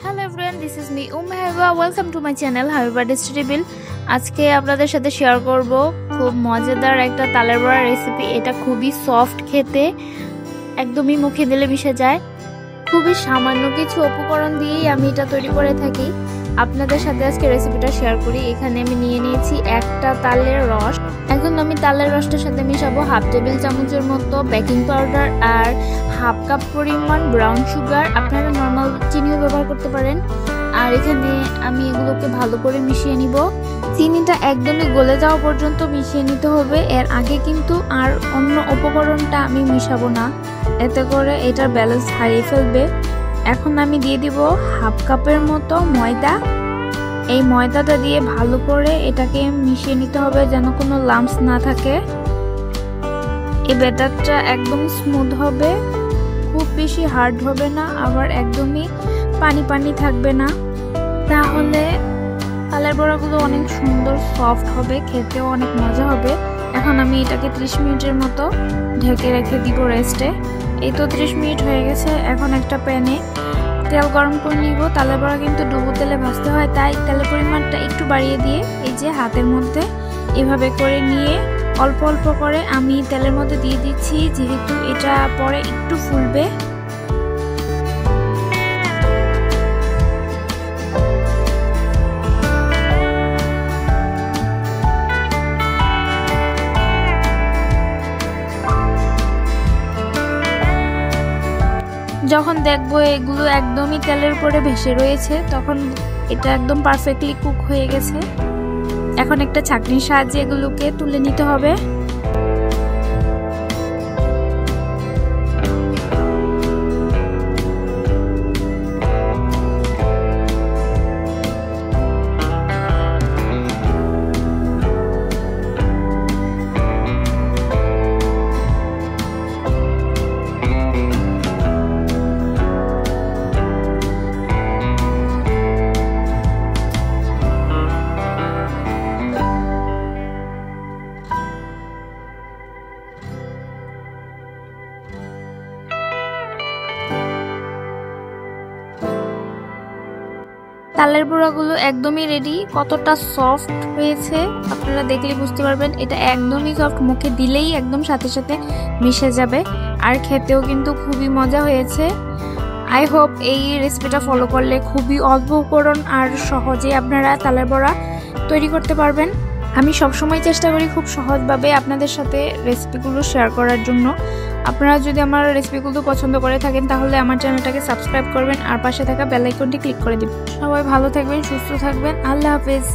Hello everyone, this is me Habiba. Welcome to my channel Habiba টেস্টিবিল। আজকে আপনাদের সাথে শেয়ার করব খুব মজাদার একটা তালের বড়া রেসিপি। এটা খুবই সফট খেতে, একদমই মুখে দিলে মিশে যায়। খুবই সামান্য কিছু উপকরণ দিয়েই আমি এটা তৈরি করে থাকি। আপনাদের সাথে আজকে রেসিপিটা শেয়ার করি। এখানে আমি নিয়ে নিয়েছি একটা তালের রস। এখন আমি তালের রসটার সাথে মিশাবো হাফ টেবিল চামচের মতো বেকিং পাউডার আর হাফ কাপ পরিমাণ ব্রাউন সুগার। আপনারা নর্মাল চিনিও ব্যবহার করতে পারেন। আর এখানে আমি এগুলোকে ভালো করে মিশিয়ে নিব। চিনিটা একদমই গলে যাওয়া পর্যন্ত মিশিয়ে নিতে হবে। এর আগে কিন্তু আর অন্য উপকরণটা আমি মিশাবো না, এতে করে এটার ব্যালেন্স হারিয়ে ফেলবে। এখন আমি দিয়ে দিব হাফ কাপের মতো ময়দা। এই ময়দাটা দিয়ে ভালো করে এটাকে মিশিয়ে নিতে হবে যেন কোনো লাম্পস না থাকে। এই ব্যাটারটা একদম স্মুথ হবে, খুব বেশি হার্ড হবে না, আবার একদমই পানি পানি থাকবে না। তাহলে তালের বড়াগুলো অনেক সুন্দর সফট হবে, খেতেও অনেক মজা হবে। এখন আমি এটাকে 30 মিনিটের মতো ঢেকে রেখে দিব রেস্টে। এই তো 30 মিনিট হয়ে গেছে। এখন একটা প্যানে তেল গরম করে নিব। তালের বড়া কিন্তু ডুবো তেলে ভাজতে হয়, তাই তেলের পরিমাণটা একটু বাড়িয়ে দিয়ে এই যে হাতের মধ্যে এভাবে করে নিয়ে অল্প অল্প করে আমি তেলের মধ্যে দিয়ে দিচ্ছি, যেহেতু এটা পরে একটু ফুলবে। যখন দেখবো এগুলো একদমই তেলের উপরে ভেসে রয়েছে, তখন এটা একদম পারফেক্টলি কুক হয়ে গেছে। এখন একটা ছাঁকনির সাহায্যে এগুলোকে তুলে নিতে হবে। তালের বড়াগুলো একদমই রেডি। কতটা সফট হয়েছে আপনারা দেখলে বুঝতে পারবেন। এটা একদমই সফট, মুখে দিলেই একদম সাথে সাথে মিশে যাবে। আর খেতেও কিন্তু খুবই মজা হয়েছে। আই হোপ এই রেসিপিটা ফলো করলে খুবই অল্প উপকরণ আর সহজে আপনারা তালের বড়া তৈরি করতে পারবেন। আমি সবসময় চেষ্টা করি খুব সহজভাবে আপনাদের সাথে রেসিপিগুলো শেয়ার করার জন্য। আপনারা যদি আমার রেসিপিগুলো পছন্দ করে থাকেন তাহলে আমার চ্যানেলটাকে সাবস্ক্রাইব করবেন আর পাশে থাকা বেল আইকনটি ক্লিক করে দিবেন। সবাই ভালো থাকবেন, সুস্থ থাকবেন। আল্লাহ হাফেজ।